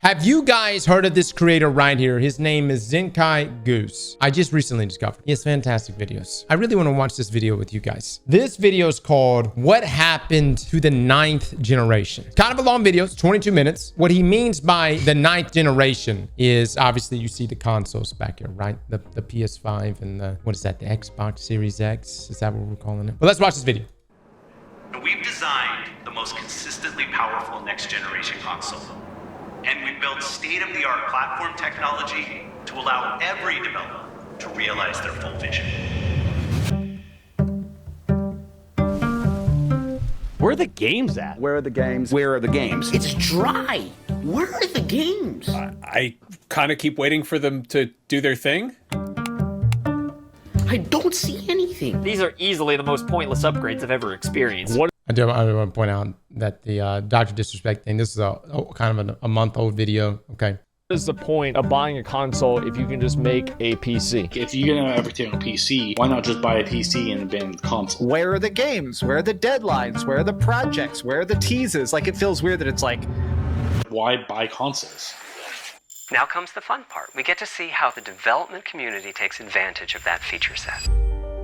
Have you guys heard of this creator right here? His name is Zenkai Goose. I just recently discovered. He has fantastic videos. I really want to watch this video with you guys. This video is called What Happened to the Ninth Generation. Kind of a long video. It's 22 minutes. What he means by the ninth generation is obviously you see the consoles back here, right? The PS5 and the, what is that? The Xbox Series X? Is that what we're calling it? But let's watch this video. We've designed the most consistently powerful next generation console. And we built state-of-the-art platform technology to allow every developer to realize their full vision. Where are the games at? Where are the games? Where are the games? It's dry. Where are the games? I kind of keep waiting for them to do their thing. I don't see anything. These are easily the most pointless upgrades I've ever experienced. What? I want to point out that the Dr. Disrespect thing, this is a kind of a month-old video. Okay. What is the point of buying a console if you can just make a PC? If you're gonna have everything on PC, why not just buy a PC and abandon the console? Where are the games? Where are the deadlines? Where are the projects? Where are the teases? Like, it feels weird that it's like, Why buy consoles? Now comes the fun part. We get to see how the development community takes advantage of that feature set.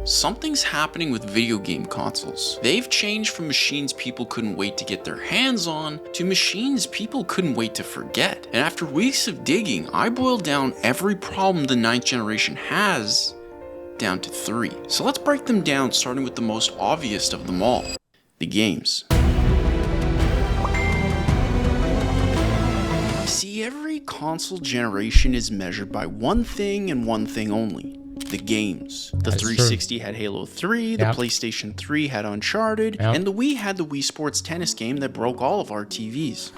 Something's happening with video game consoles. They've changed from machines people couldn't wait to get their hands on to machines people couldn't wait to forget. And after weeks of digging, I boiled down every problem the ninth generation has down to 3. So let's break them down, starting with the most obvious of them all, the games. See, every console generation is measured by one thing and one thing only. The games. The 360 had Halo 3, the PlayStation 3 had Uncharted, and the Wii had the Wii Sports Tennis game that broke all of our TVs.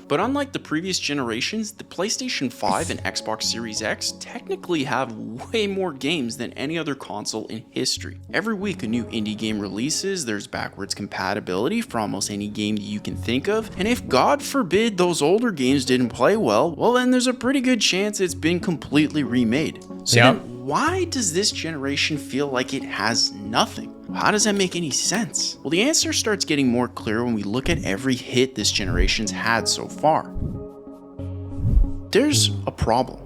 But unlike the previous generations, the PlayStation 5 and Xbox Series X technically have way more games than any other console in history. Every week a new indie game releases, there's backwards compatibility for almost any game that you can think of, and if God forbid those older games didn't play well, well then there's a pretty good chance it's been completely remade. So then why does this generation feel like it has nothing? How does that make any sense? Well, the answer starts getting more clear when we look at every hit this generation's had so far. There's a problem.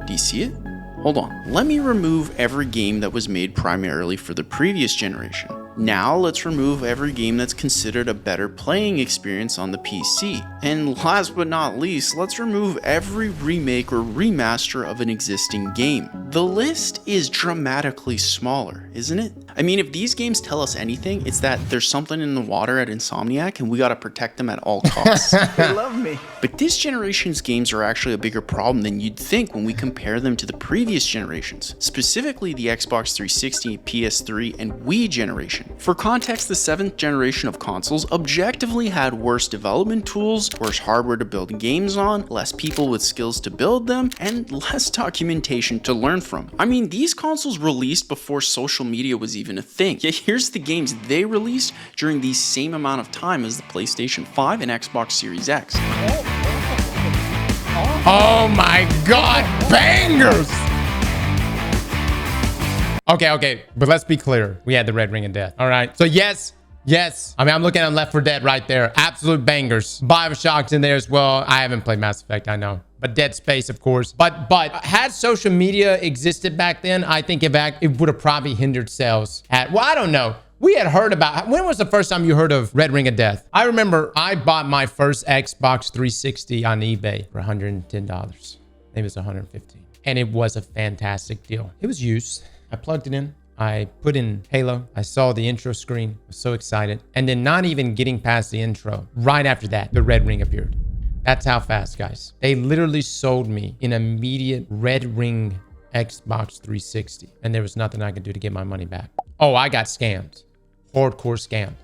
Do you see it? Hold on. Let me remove every game that was made primarily for the previous generation. Now let's remove every game that's considered a better playing experience on the PC. And last but not least, let's remove every remake or remaster of an existing game. The list is dramatically smaller, isn't it? I mean, if these games tell us anything, it's that there's something in the water at Insomniac and we gotta protect them at all costs. they love me. But this generation's games are actually a bigger problem than you'd think when we compare them to the previous generations, specifically the Xbox 360, PS3, and Wii generation. For context, the 7th generation of consoles objectively had worse development tools, worse hardware to build games on, less people with skills to build them, and less documentation to learn from. I mean, these consoles released before social media was even a thing, yet here's the games they released during the same amount of time as the PlayStation 5 and Xbox Series X. Oh my God, bangers! Okay, but let's be clear. We had the Red Ring of Death, all right? So yes. I mean, I'm looking at Left 4 Dead right there. Absolute bangers. BioShock's in there as well. I haven't played Mass Effect, I know. But Dead Space, of course. But had social media existed back then, I think it would have probably hindered sales well, I don't know. We had heard about, when was the first time you heard of Red Ring of Death? I remember I bought my first Xbox 360 on eBay for $110. Maybe it was $115. And it was a fantastic deal. It was used. I plugged it in. I put in Halo. I saw the intro screen. I was so excited. And then not even getting past the intro, right after that, the red ring appeared. That's how fast, guys. They literally sold me an immediate red ring Xbox 360. And there was nothing I could do to get my money back. Oh, I got scammed. Hardcore scammed.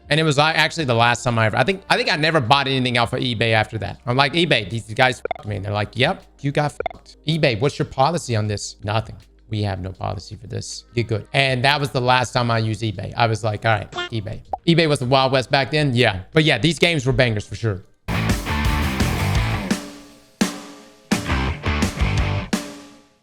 And it was actually the last time I think I never bought anything off of eBay after that. I'm like, eBay, these guys fucked me. And they're like, yep, you got fucked. eBay, what's your policy on this? Nothing. We have no policy for this. You're good. And that was the last time I used eBay. I was like, all right, eBay. eBay was the Wild West back then. Yeah. But yeah, these games were bangers for sure.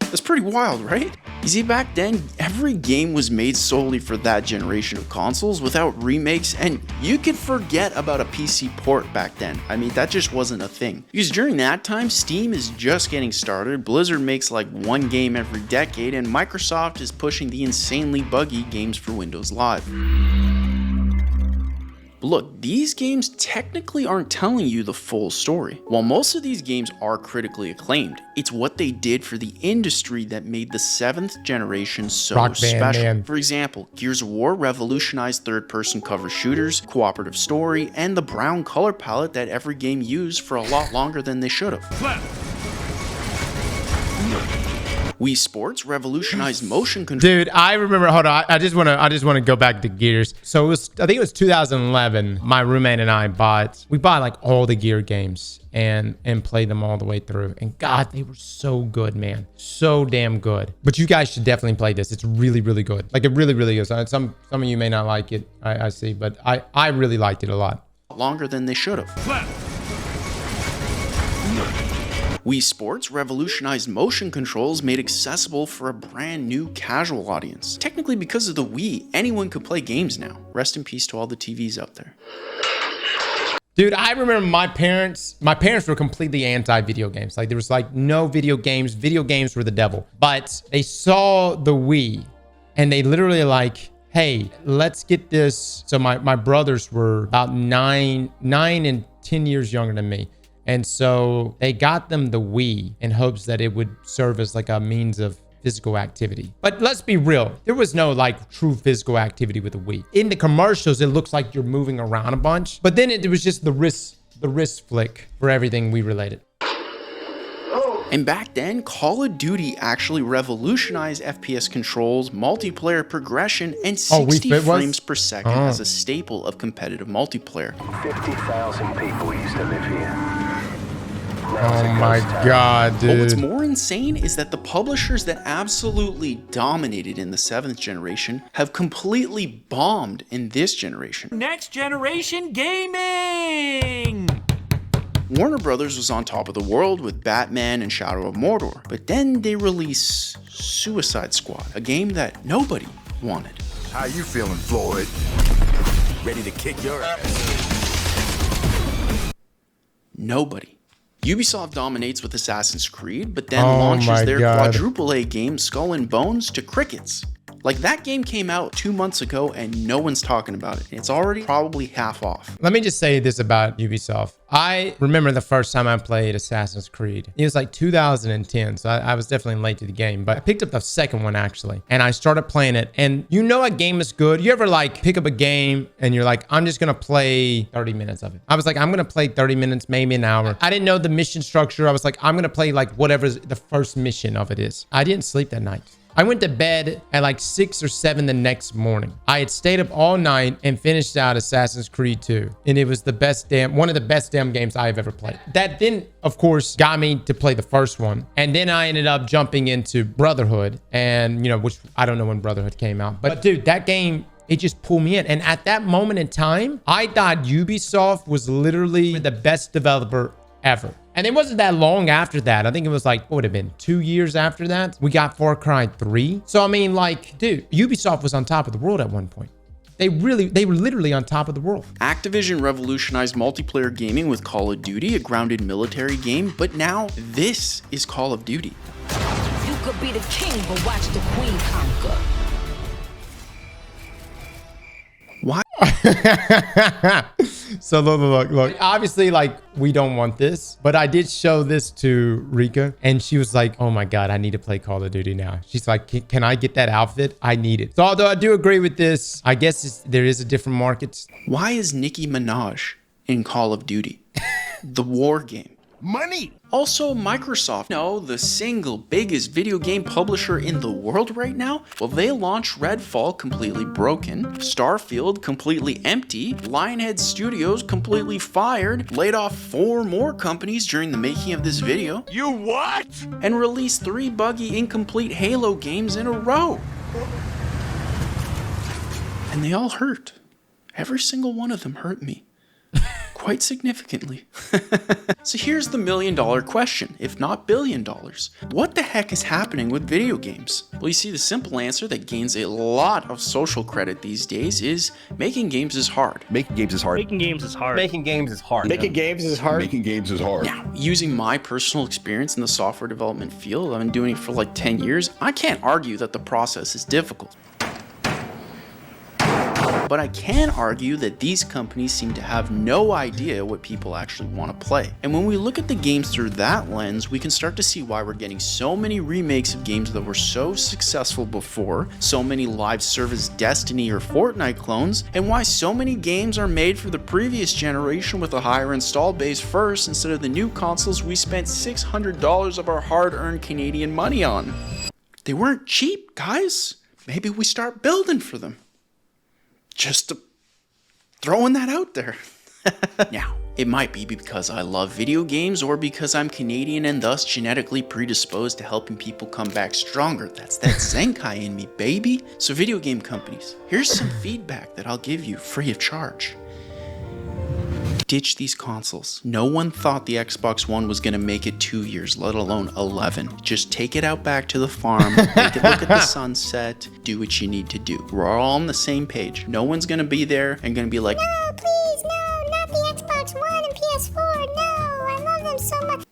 That's pretty wild, right? You see, back then, every game was made solely for that generation of consoles without remakes, and you could forget about a PC port back then. I mean, that just wasn't a thing. Because during that time, Steam is just getting started, Blizzard makes like one game every decade, and Microsoft is pushing the insanely buggy games for Windows Live. But look, these games technically aren't telling you the full story. While most of these games are critically acclaimed, it's what they did for the industry that made the 7th generation so special. Man. For example, Gears of War revolutionized third-person cover shooters, cooperative story, and the brown color palette that every game used for a lot longer than they should have. Wii Sports revolutionized motion control. Dude, I remember. Hold on. I just want to go back to Gears. So it was, I think it was 2011. My roommate and I bought like all the Gear games and played them all the way through. And God, they were so good, man. So damn good. But you guys should definitely play this. It's really, really good. Like it really, really is. Some of you may not like it. I see, but I really liked it a lot. Longer than they should have. Wii Sports revolutionized motion controls made accessible for a brand new casual audience. Technically, because of the Wii, anyone could play games now. Rest in peace to all the TVs out there. Dude, I remember my parents were completely anti-video games. Like there was like no video games. Video games were the devil. But they saw the Wii and they literally like, hey, let's get this. So my brothers were about 9 and 10 years younger than me. And so they got them the Wii in hopes that it would serve as like a means of physical activity. But let's be real. There was no like true physical activity with the Wii. In the commercials, it looks like you're moving around a bunch. But then it was just the wrist flick for everything Wii related. And back then, Call of Duty actually revolutionized FPS controls, multiplayer progression, and 60 frames per second as a staple of competitive multiplayer. 50,000 people used to live here. Oh my God, dude. But what's more insane is that the publishers that absolutely dominated in the 7th generation have completely bombed in this generation. Next generation gaming! Warner Brothers was on top of the world with Batman and Shadow of Mordor, but then they released Suicide Squad, a game that nobody wanted. How you feeling, Floyd? Ready to kick your ass? Nobody. Ubisoft dominates with Assassin's Creed, but then launches their quadruple A game Skull and Bones to crickets. Like that game came out 2 months ago and no one's talking about it. It's already probably half off. Let me just say this about Ubisoft. I remember the first time I played Assassin's Creed. It was like 2010, so I was definitely late to the game. But I picked up the second one actually, and I started playing it. And you know a game is good. You ever like pick up a game and you're like, I'm just gonna play 30 minutes of it. I was like, I'm gonna play 30 minutes, maybe an hour. I didn't know the mission structure. I was like, I'm gonna play like whatever the first mission of it is. I didn't sleep that night. I went to bed at like 6 or 7 the next morning. I had stayed up all night and finished out Assassin's Creed 2. And it was one of the best damn games I've ever played. That then, of course, got me to play the first one. And then I ended up jumping into Brotherhood. And, you know, which I don't know when Brotherhood came out. But dude, that game, it just pulled me in. And at that moment in time, I thought Ubisoft was literally the best developer ever. And it wasn't that long after that. I think it was like, what would have been 2 years after that? We got Far Cry 3. So, I mean, like, dude, Ubisoft was on top of the world at one point. They were literally on top of the world. Activision revolutionized multiplayer gaming with Call of Duty, a grounded military game, but now this is Call of Duty. You could be the king, but watch the queen conquer. Why? So look. Obviously, like, we don't want this, but I did show this to Rika, and she was like, oh my God, I need to play Call of Duty now. She's like, can I get that outfit? I need it. So although I do agree with this, I guess there is a different market. Why is Nicki Minaj in Call of Duty? The war game. Money! Also, Microsoft, the single biggest video game publisher in the world right now? Well, they launched Redfall completely broken, Starfield completely empty, Lionhead Studios completely fired, laid off 4 more companies during the making of this video. You what? And released 3 buggy, incomplete Halo games in a row. And they all hurt. Every single one of them hurt me. quite significantly. So here's the $1 million question, if not $1 billion. What the heck is happening with video games? Well, you see, the simple answer that gains a lot of social credit these days is making games is hard. Making games is hard. Making games is hard. Making games is hard. Making games is hard. Making games is hard. Now, using my personal experience in the software development field, I've been doing it for like 10 years, I can't argue that the process is difficult. But I can argue that these companies seem to have no idea what people actually want to play. And when we look at the games through that lens, we can start to see why we're getting so many remakes of games that were so successful before, so many live service Destiny or Fortnite clones, and why so many games are made for the previous generation with a higher install base first instead of the new consoles we spent $600 of our hard-earned Canadian money on. They weren't cheap, guys. Maybe we start building for them. Just throwing that out there. Now, it might be because I love video games or because I'm Canadian and thus genetically predisposed to helping people come back stronger. That's that Zenkai in me, baby. So video game companies, here's some feedback that I'll give you free of charge. Ditch these consoles. No one thought the Xbox One was going to make it 2 years, let alone 11. Just take it out back to the farm, make it look at the sunset, do what you need to do. We're all on the same page. No one's going to be there and going to be like, no, please, no, not the Xbox One and PS4, no, I love them so much.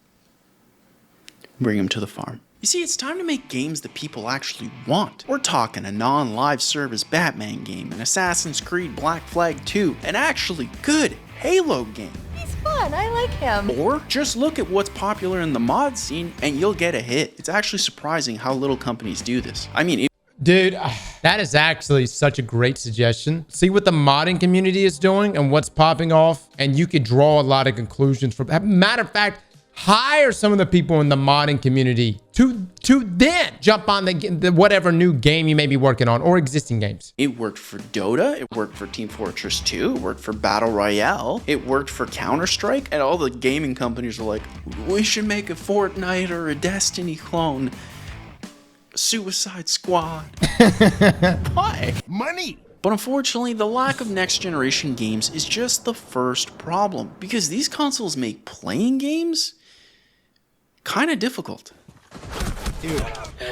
Bring them to the farm. You see, it's time to make games that people actually want. We're talking a non-live service Batman game, an Assassin's Creed Black Flag 2, an actually good Halo game. He's fun, I like him. Or just look at what's popular in the mod scene and you'll get a hit. It's actually surprising how little companies do this. I mean, dude, that is actually such a great suggestion. See what the modding community is doing and what's popping off, and you could draw a lot of conclusions from that. Matter of fact, hire some of the people in the modding community to then jump on the whatever new game you may be working on or existing games. It worked for Dota, it worked for Team Fortress 2, it worked for Battle Royale, it worked for Counter-Strike, and all the gaming companies are like, we should make a Fortnite or a Destiny clone. Suicide Squad. Why? Money! But unfortunately, the lack of next generation games is just the first problem, because these consoles make playing games kind of difficult. Dude,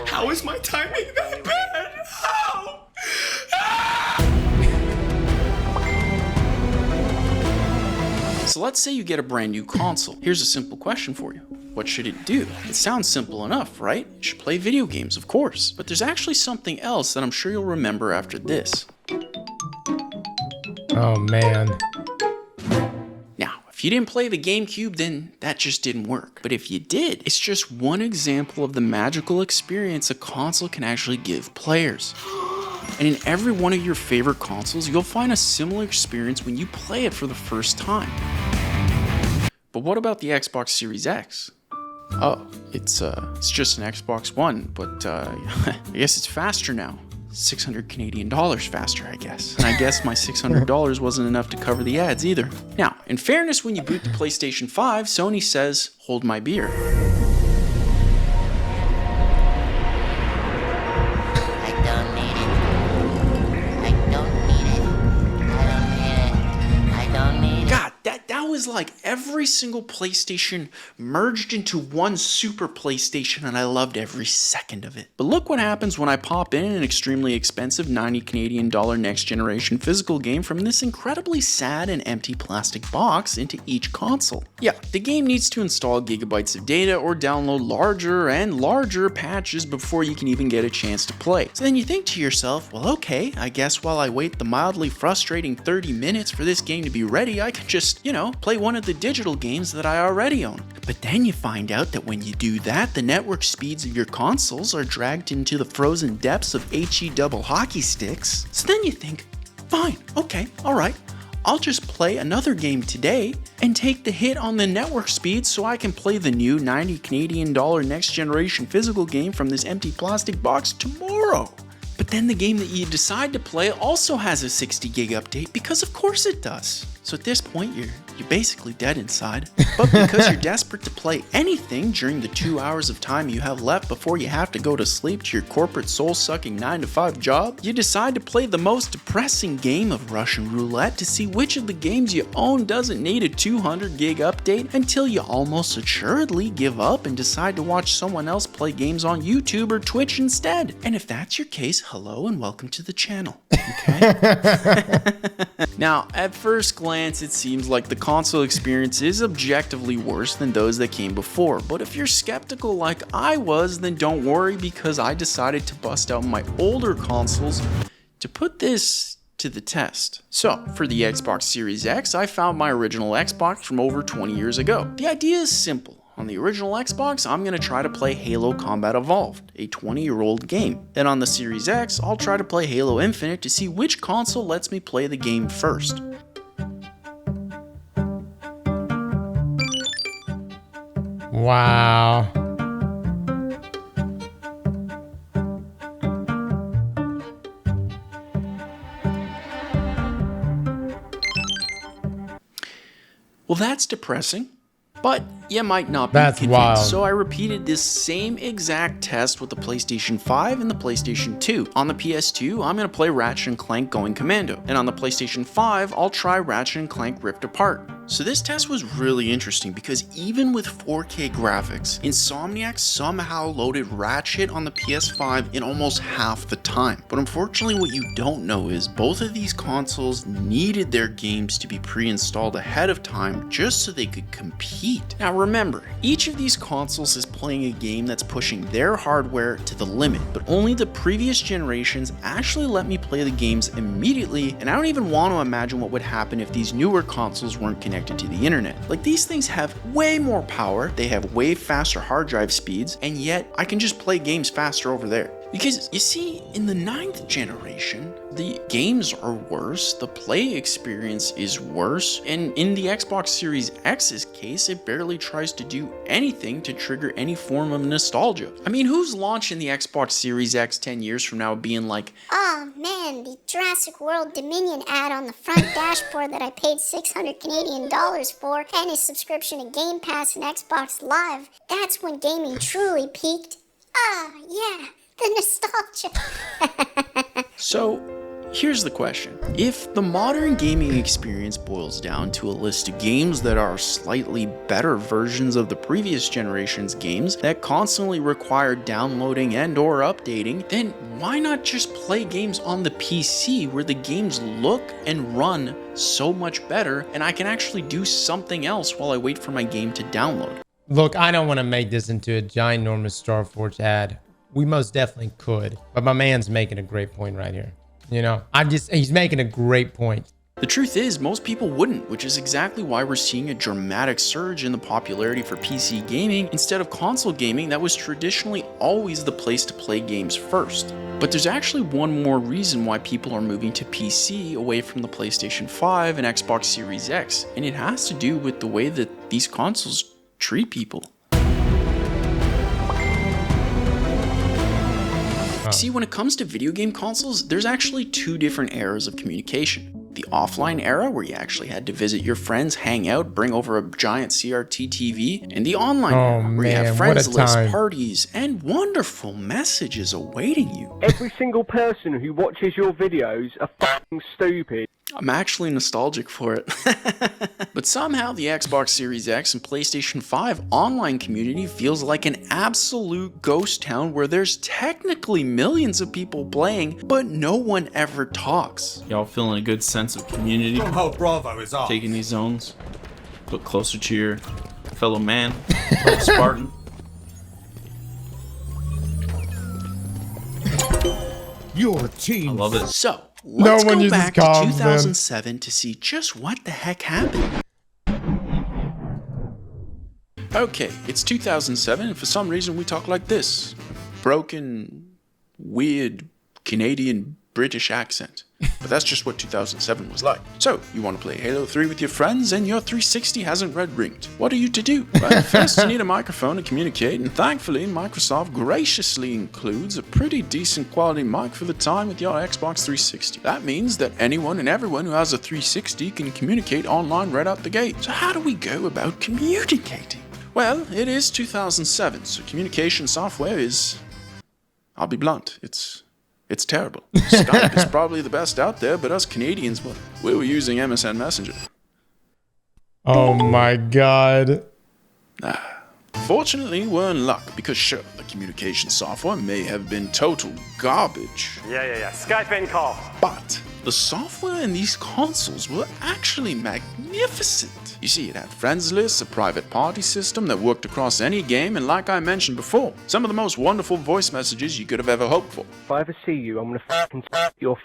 how is my timing that bad? How? So let's say you get a brand new console. Here's a simple question for you. What should it do? It sounds simple enough, right? It should play video games, of course. But there's actually something else that I'm sure you'll remember after this. Oh, man. Now, if you didn't play the GameCube, then that just didn't work. But if you did, it's just one example of the magical experience a console can actually give players. And in every one of your favorite consoles, you'll find a similar experience when you play it for the first time. But what about the Xbox Series X? Oh, it's just an Xbox One, but I guess it's faster now. 600 Canadian dollars faster, I guess. And I guess my $600 wasn't enough to cover the ads either. Now, in fairness, when you boot the PlayStation 5, Sony says, hold my beer. That was like every single PlayStation merged into one super PlayStation, and I loved every second of it. But look what happens when I pop in an extremely expensive 90 Canadian dollar next generation physical game from this incredibly sad and empty plastic box into each console. Yeah, the game needs to install gigabytes of data or download larger and larger patches before you can even get a chance to play. So then you think to yourself, well, okay, I guess while I wait the mildly frustrating 30 minutes for this game to be ready, I can just, play one of the digital games that I already own. But then you find out that when you do that, the network speeds of your consoles are dragged into the frozen depths of HE double hockey sticks. So then you think, fine, okay, alright, I'll just play another game today and take the hit on the network speed so I can play the new 90 Canadian dollar next generation physical game from this empty plastic box tomorrow. But then the game that you decide to play also has a 60 gig update because of course it does. So at this point, you're basically dead inside. But because you're desperate to play anything during the 2 hours of time you have left before you have to go to sleep to your corporate soul-sucking 9-to-5 job, you decide to play the most depressing game of Russian roulette to see which of the games you own doesn't need a 200 gig update until you almost assuredly give up and decide to watch someone else play games on YouTube or Twitch instead. And if that's your case, hello and welcome to the channel. Okay? Now, at first glance, it seems like the console experience is objectively worse than those that came before, but if you're skeptical like I was, then don't worry, because I decided to bust out my older consoles to put this to the test. So, for the Xbox Series X, I found my original Xbox from over 20 years ago. The idea is simple. On the original Xbox, I'm going to try to play Halo Combat Evolved, a 20-year-old game. Then on the Series X, I'll try to play Halo Infinite to see which console lets me play the game first. Wow. Well, that's depressing. But you might not be That's convinced, wild. so I repeated this same exact test with the PlayStation 5 and the PlayStation 2. On the PS2, I'm going to play Ratchet & Clank Going Commando, and on the PlayStation 5, I'll try Ratchet & Clank Rift Apart. So this test was really interesting because even with 4K graphics, Insomniac somehow loaded Ratchet on the PS5 in almost half the time. But unfortunately, what you don't know is both of these consoles needed their games to be pre-installed ahead of time just so they could compete. Now remember, each of these consoles is playing a game that's pushing their hardware to the limit, but only the previous generations actually let me play the games immediately, and I don't even want to imagine what would happen if these newer consoles weren't connected to the internet. Like, these things have way more power, they have way faster hard drive speeds, and yet I can just play games faster over there. Because, you see, in the 9th generation, the games are worse, the play experience is worse, and in the Xbox Series X's case, it barely tries to do anything to trigger any form of nostalgia. I mean, who's launching the Xbox Series X 10 years from now being like, oh man, the Jurassic World Dominion ad on the front dashboard that I paid 600 Canadian dollars for, and his subscription to Game Pass and Xbox Live, that's when gaming truly peaked. Ah, yeah. The nostalgia. So, here's the question. If the modern gaming experience boils down to a list of games that are slightly better versions of the previous generation's games that constantly require downloading and or updating, then why not just play games on the PC where the games look and run so much better and I can actually do something else while I wait for my game to download? Look, I don't want to make this into a ginormous Starforge ad. We most definitely could, but my man's making a great point right here. You know, he's making a great point. The truth is, most people wouldn't, which is exactly why we're seeing a dramatic surge in the popularity for PC gaming instead of console gaming that was traditionally always the place to play games first. But there's actually one more reason why people are moving to PC away from the PlayStation 5 and Xbox Series X, and it has to do with the way that these consoles treat people. See, when it comes to video game consoles, there's actually two different eras of communication. The offline era, where you actually had to visit your friends, hang out, bring over a giant CRT TV, and the online era, where you have friends lists, parties, and wonderful messages awaiting you. Every single person who watches your videos are fucking stupid. I'm actually nostalgic for it. But somehow the Xbox Series X and PlayStation 5 online community feels like an absolute ghost town where there's technically millions of people playing, but no one ever talks. Y'all feeling a good sense of community? Bravo is off. Taking these zones, look closer to your fellow man, Spartan. Your team. I love it. So, let's go back to 2007 to see just what the heck happened. Okay, it's 2007, and for some reason we talk like this. Broken, weird, Canadian, British accent. but that's just what 2007 was like. So, you want to play Halo 3 with your friends and your 360 hasn't red ringed. What are you to do? Well, first you need a microphone to communicate, and thankfully Microsoft graciously includes a pretty decent quality mic for the time with your Xbox 360. That means that anyone and everyone who has a 360 can communicate online right out the gate. So how do we go about communicating? Well, it is 2007, so communication software is, I'll be blunt, it's terrible. Skype is probably the best out there, but us Canadians, well, we were using MSN Messenger. Oh my god. Fortunately, we're in luck, because sure, the communication software may have been total garbage. Yeah. Skype in call. But the software in these consoles were actually magnificent. You see, it had friends lists, a private party system that worked across any game, and like I mentioned before, some of the most wonderful voice messages you could have ever hoped for. If I ever see you, I'm gonna fucking your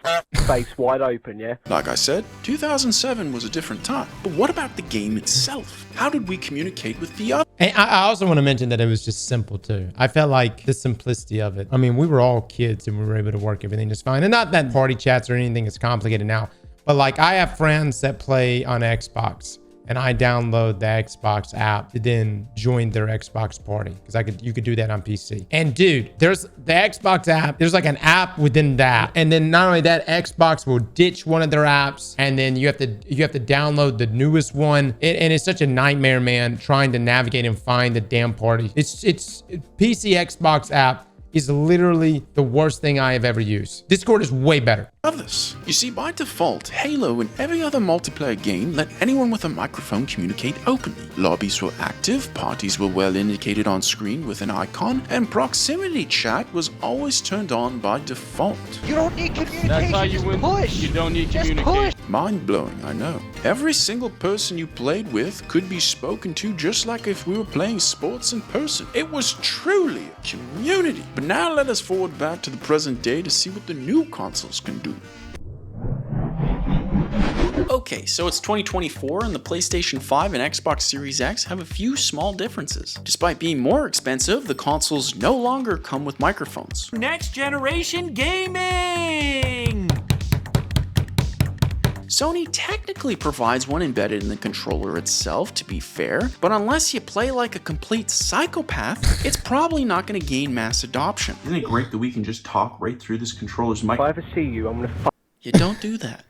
face wide open, yeah? Like I said, 2007 was a different time. But what about the game itself? How did we communicate with the other? And I also want to mention that it was just simple too. I felt like the simplicity of it. I mean, we were all kids and we were able to work everything just fine. And not that party chats or anything is complicated now, but like I have friends that play on Xbox, and I download the Xbox app to then join their Xbox party, because you could do that on PC. And dude, there's the Xbox app, there's like an app within that, and then not only that, Xbox will ditch one of their apps, and then you have to download the newest one, and it's such a nightmare, man, trying to navigate and find the damn party. It's PC Xbox app is literally the worst thing I have ever used. Discord is way better. Others. You see, by default, Halo and every other multiplayer game let anyone with a microphone communicate openly. Lobbies were active, parties were well indicated on screen with an icon, and proximity chat was always turned on by default. You don't need communication. That's how you win. Push. You don't need Just communication. push. Mind-blowing, I know. Every single person you played with could be spoken to just like if we were playing sports in person. It was truly a community. But now let us forward back to the present day to see what the new consoles can do. Okay, so it's 2024 and the PlayStation 5 and Xbox Series X have a few small differences. Despite being more expensive, the consoles no longer come with microphones. Next generation gaming! Sony technically provides one embedded in the controller itself, to be fair, but unless you play like a complete psychopath, it's probably not going to gain mass adoption. Isn't it great that we can just talk right through this controller's mic? If I ever see you, I'm gonna You don't do that.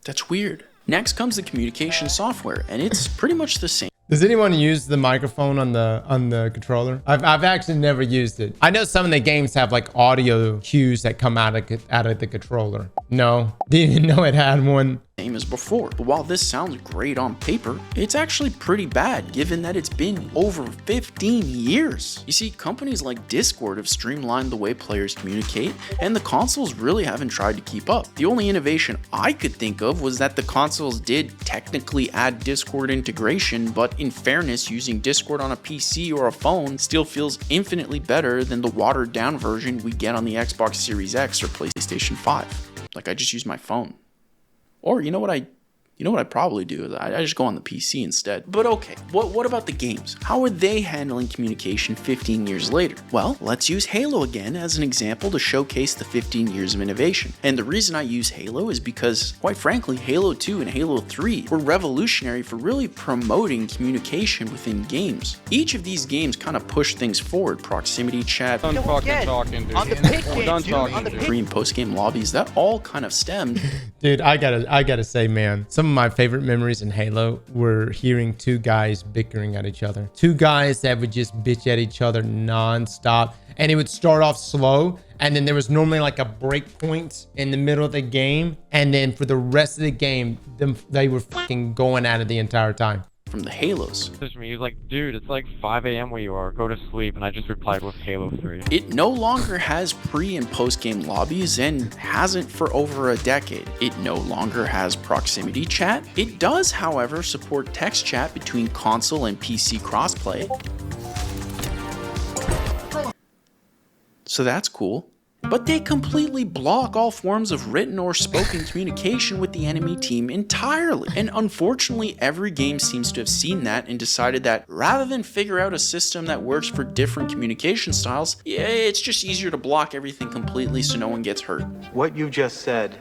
That's weird. Next comes the communication software, and it's pretty much the same. Does anyone use the microphone on the controller? I've actually never used it. I know some of the games have like audio cues that come out of the controller. No, didn't even know it had one. Same as before, but while this sounds great on paper, it's actually pretty bad given that it's been over 15 years. You see, companies like Discord have streamlined the way players communicate, and the consoles really haven't tried to keep up. The only innovation I could think of was that the consoles did technically add Discord integration, but in fairness, using Discord on a PC or a phone still feels infinitely better than the watered down version we get on the Xbox Series X or PlayStation 5. Like, I just use my phone. Or you know what I'd probably do is I just go on the PC instead. But okay, what about the games? How are they handling communication 15 years later? Well, let's use Halo again as an example to showcase the 15 years of innovation. And the reason I use Halo is because, quite frankly, Halo 2 and Halo 3 were revolutionary for really promoting communication within games. Each of these games kind of pushed things forward. Proximity chat, Done fucking talking, dude. On the pit We're game, done dude. talking, On the dude. pit. pre and post game lobbies, that all kind of stemmed. Dude, I gotta say, man, some of my favorite memories in Halo were hearing two guys bickering at each other. Two guys that would just bitch at each other non-stop. And it would start off slow, and then there was normally like a break point in the middle of the game. And then for the rest of the game, they were fucking going at it the entire time. From the Halos. He's like, dude, it's like 5 a.m. where you are. Go to sleep. And I just replied with Halo 3. It no longer has pre and post game lobbies and hasn't for over a decade. It no longer has proximity chat. It does, however, support text chat between console and PC crossplay. So that's cool. But they completely block all forms of written or spoken communication with the enemy team entirely. And unfortunately, every game seems to have seen that and decided that rather than figure out a system that works for different communication styles, yeah, it's just easier to block everything completely so no one gets hurt. What you just said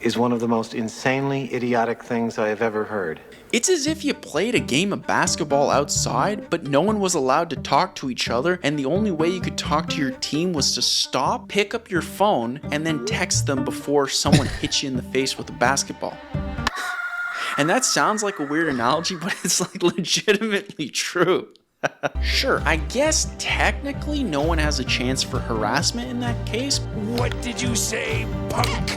is one of the most insanely idiotic things I have ever heard. It's as if you played a game of basketball outside, but no one was allowed to talk to each other, and the only way you could talk to your team was to stop, pick up your phone, and then text them before someone hit you in the face with a basketball. And that sounds like a weird analogy, but it's like legitimately true. Sure, I guess technically no one has a chance for harassment in that case. What did you say, punk?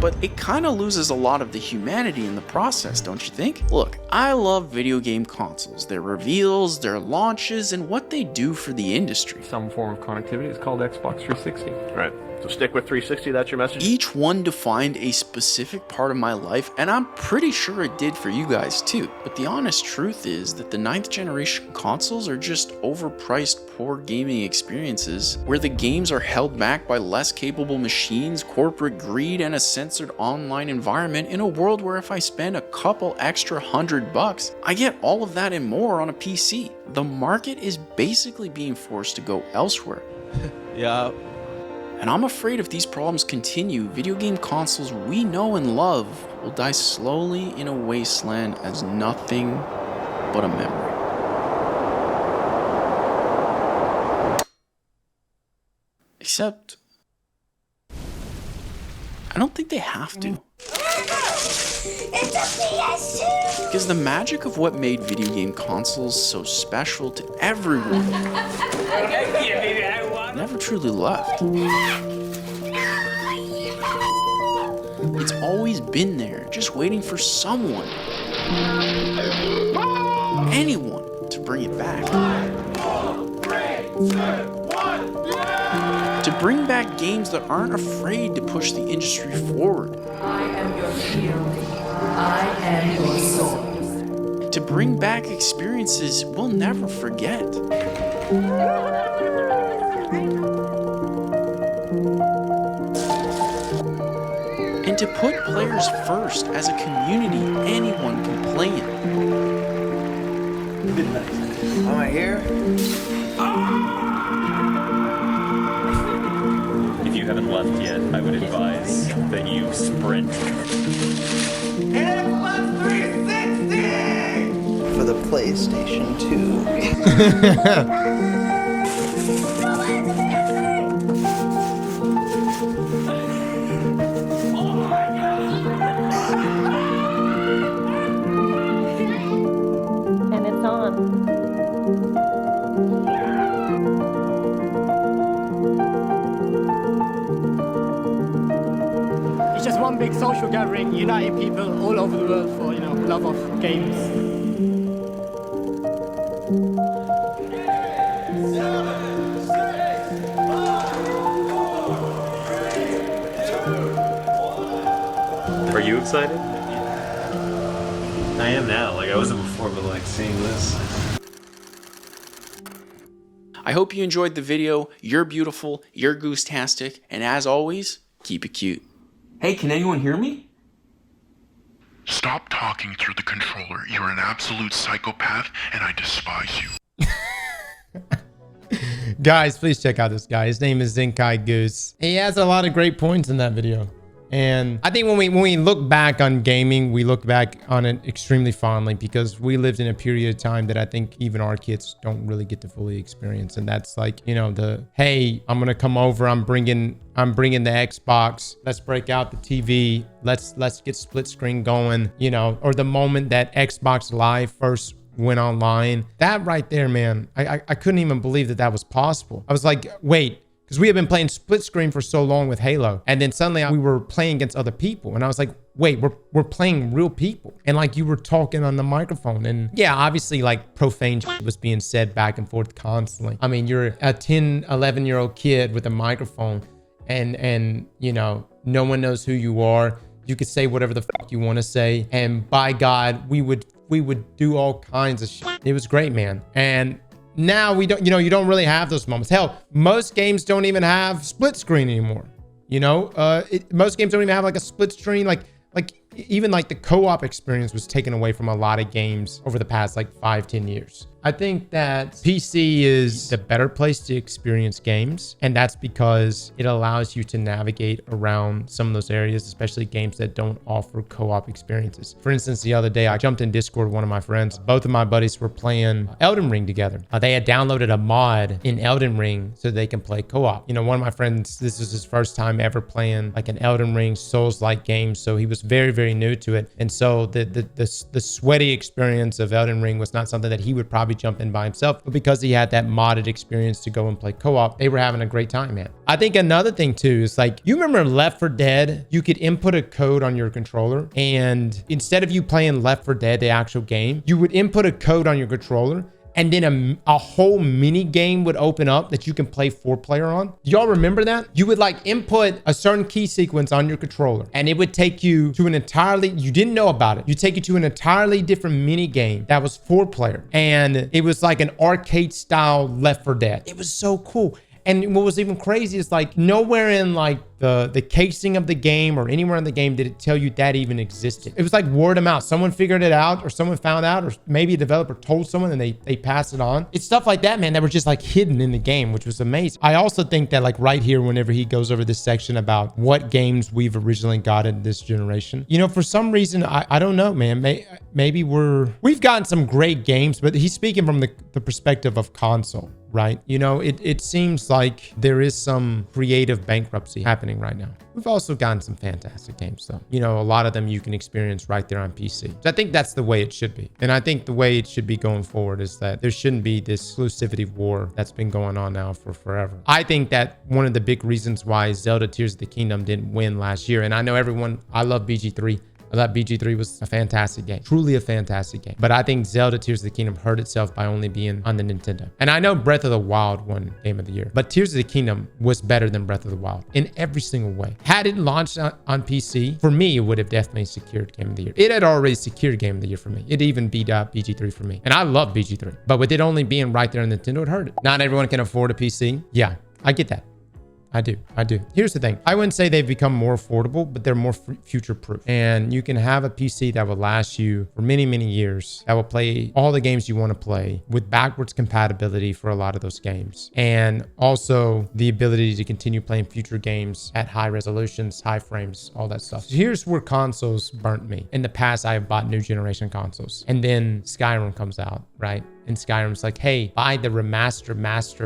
But it kind of loses a lot of the humanity in the process, don't you think? Look, I love video game consoles, their reveals, their launches, and what they do for the industry. Some form of connectivity is called Xbox 360. Right. So stick with 360, that's your message? Each one defined a specific part of my life, and I'm pretty sure it did for you guys too. But the honest truth is that the 9th generation consoles are just overpriced, poor gaming experiences where the games are held back by less capable machines, corporate greed, and a censored online environment in a world where if I spend a couple extra $100, I get all of that and more on a PC. The market is basically being forced to go elsewhere. Yeah. And I'm afraid if these problems continue, video game consoles we know and love will die slowly in a wasteland as nothing but a memory. Except, I don't think they have to. Because the magic of what made video game consoles so special to everyone never truly left. It's always been there, just waiting for someone, anyone, to bring it back. 5, 4, 3, 2, 1, to bring back games that aren't afraid to push the industry forward. I am your shield. I am your sword. To bring back experiences we'll never forget. And to put players first as a community anyone can play in. Am I here? If you haven't left yet, I would advise that you sprint. Xbox 360! For the PlayStation 2. And it's on. It's just one big social gathering, uniting people all over the world for, love of games. Are you excited? I am now. Like I wasn't before, but like seeing this. I hope you enjoyed the video. You're beautiful, you're goose-tastic, and as always, keep it cute. Hey, can anyone hear me? Stop talking through the controller. You're an absolute psychopath, and I despise you. Guys, please check out this guy. His name is Zenkai Goose. He has a lot of great points in that video. And I think when we look back on gaming, we look back on it extremely fondly because we lived in a period of time that I think even our kids don't really get to fully experience. And that's like, the, hey, I'm going to come over. I'm bringing the Xbox. Let's break out the TV. Let's get split screen going, or the moment that Xbox Live first went online. That right there, man, I couldn't even believe that was possible. I was like, wait. Because we had been playing split screen for so long with Halo. And then suddenly we were playing against other people. And I was like, wait, we're playing real people. And like you were talking on the microphone. And yeah, obviously like profane shit was being said back and forth constantly. I mean, you're a 10, 11-year-old kid with a microphone and no one knows who you are. You could say whatever the fuck you want to say. And by God, we would do all kinds of shit. It was great, man. And now we don't, you don't really have those moments. Hell, most games don't even have split screen anymore. Most games don't even have like a split screen. Like even like the co-op experience was taken away from a lot of games over the past like 5-10 years. I think that PC is the better place to experience games. And that's because it allows you to navigate around some of those areas, especially games that don't offer co-op experiences. For instance, the other day, I jumped in Discord with one of my friends. Both of my buddies were playing Elden Ring together. They had downloaded a mod in Elden Ring so they can play co-op. You know, one of my friends, this is his first time ever playing like an Elden Ring Souls-like game. So he was very, very new to it. And so the sweaty experience of Elden Ring was not something that he would probably jump in by himself, but because he had that modded experience to go and play co-op, they were having a great time, man. I think another thing too is like, you remember Left 4 Dead? You could input a code on your controller, and instead of you playing Left 4 Dead, the actual game, you would input a code on your controller, and then a whole mini game would open up that you can play 4-player on. Do y'all remember that? You would like input a certain key sequence on your controller, and it would take you to an entirely, you didn't know about it. You take you to an entirely different mini game that was 4-player, and it was like an arcade style Left 4 Dead. It was so cool. And what was even crazy is like nowhere in like the casing of the game or anywhere in the game did it tell you that even existed. It was like word of mouth. Someone figured it out, or someone found out, or maybe a developer told someone and they passed it on. It's stuff like that, man, that were just like hidden in the game, which was amazing. I also think that like right here, whenever he goes over this section about what games we've originally got in this generation, you know, for some reason, I don't know, man, maybe we've gotten some great games, but he's speaking from the perspective of console. Right? You know, it seems like there is some creative bankruptcy happening right now. We've also gotten some fantastic games though. You know, a lot of them you can experience right there on PC. So I think that's the way it should be. And I think the way it should be going forward is that there shouldn't be this exclusivity war that's been going on now for forever. I think that one of the big reasons why Zelda Tears of the Kingdom didn't win last year, and I know I love BG3. I thought BG3 was a fantastic game, truly a fantastic game. But I think Zelda Tears of the Kingdom hurt itself by only being on the Nintendo. And I know Breath of the Wild won Game of the Year, but Tears of the Kingdom was better than Breath of the Wild in every single way. Had it launched on PC, for me, it would have definitely secured Game of the Year. It had already secured Game of the Year for me. It even beat out BG3 for me. And I love BG3, but with it only being right there on Nintendo, it hurt it. Not everyone can afford a PC. Yeah, I get that. I do. Here's the thing. I wouldn't say they've become more affordable, but they're more future-proof. And you can have a PC that will last you for many, many years, that will play all the games you want to play with backwards compatibility for a lot of those games. And also the ability to continue playing future games at high resolutions, high frames, all that stuff. So here's where consoles burnt me. In the past, I have bought new generation consoles. And then Skyrim comes out, right? And Skyrim's like, hey, buy the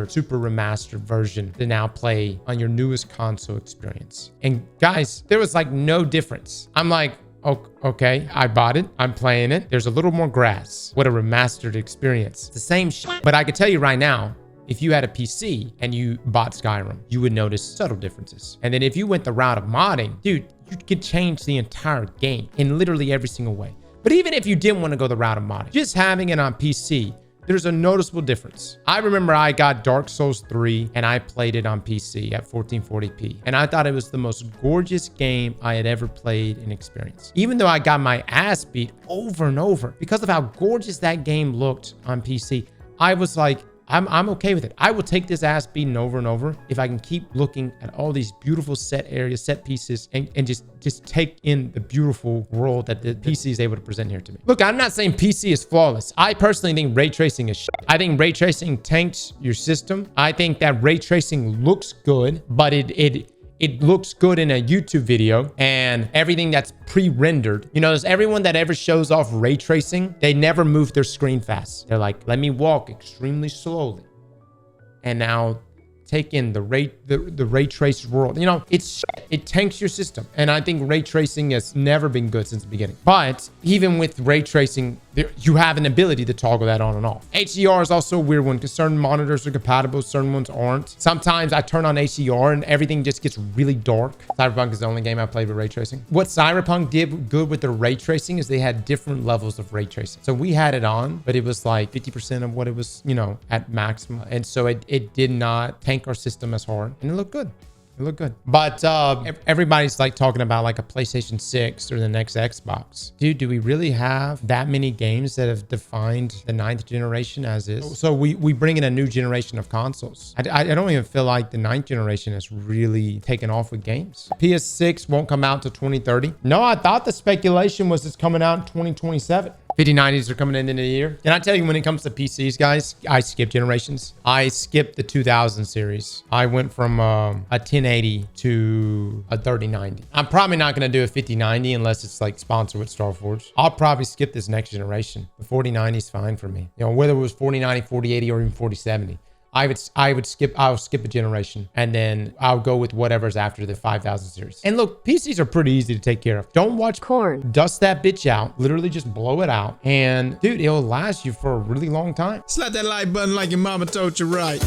super remastered version to now play on your newest console experience. And guys, there was like no difference. I'm like, okay, I bought it. I'm playing it. There's a little more grass. What a remastered experience. It's the same shit. But I could tell you right now, if you had a PC and you bought Skyrim, you would notice subtle differences. And then if you went the route of modding, dude, you could change the entire game in literally every single way. But even if you didn't want to go the route of modding, just having it on PC, there's a noticeable difference. I remember I got Dark Souls 3 and I played it on PC at 1440p. And I thought it was the most gorgeous game I had ever played and experienced. Even though I got my ass beat over and over because of how gorgeous that game looked on PC, I was like, I'm okay with it. I will take this ass beating over and over if I can keep looking at all these beautiful set areas, set pieces, and just take in the beautiful world that the PC is able to present here to me. Look, I'm not saying PC is flawless. I personally think ray tracing is shit. I think ray tracing tanks your system. I think that ray tracing looks good, but it looks good in a YouTube video, and everything that's pre-rendered. You know, there's everyone that ever shows off ray tracing, they never move their screen fast. They're like, let me walk extremely slowly. And now take in the ray traced world. You know, it tanks your system. And I think ray tracing has never been good since the beginning. But even with ray tracing, you have an ability to toggle that on and off. HDR is also a weird one because certain monitors are compatible, certain ones aren't. Sometimes I turn on HDR and everything just gets really dark. Cyberpunk is the only game I played with ray tracing. What Cyberpunk did good with the ray tracing is they had different levels of ray tracing. So we had it on, but it was like 50% of what it was, you know, at maximum. And so it did not tank our system as hard, and it looked good. It looked good. But everybody's like talking about like a PlayStation 6 or the next Xbox. Dude, do we really have that many games that have defined the 9th generation as is? So we bring in a new generation of consoles. I don't even feel like the 9th generation has really taken off with games. PS6 won't come out till 2030. No, I thought the speculation was it's coming out in 2027. 5090s are coming in the end of the year. And I tell you, when it comes to PCs, guys, I skip generations. I skipped the 2000 series. I went from a 1080 to a 3090. I'm probably not going to do a 5090 unless it's like sponsored with StarForge. I'll probably skip this next generation. The 4090 is fine for me. You know, whether it was 4090, 4080, or even 4070. I'll skip a generation, and then I'll go with whatever's after the 5000 series. And look, PCs are pretty easy to take care of. Don't watch corn. Dust that bitch out. Literally just blow it out. And dude, it'll last you for a really long time. Slap that like button like your mama told you right.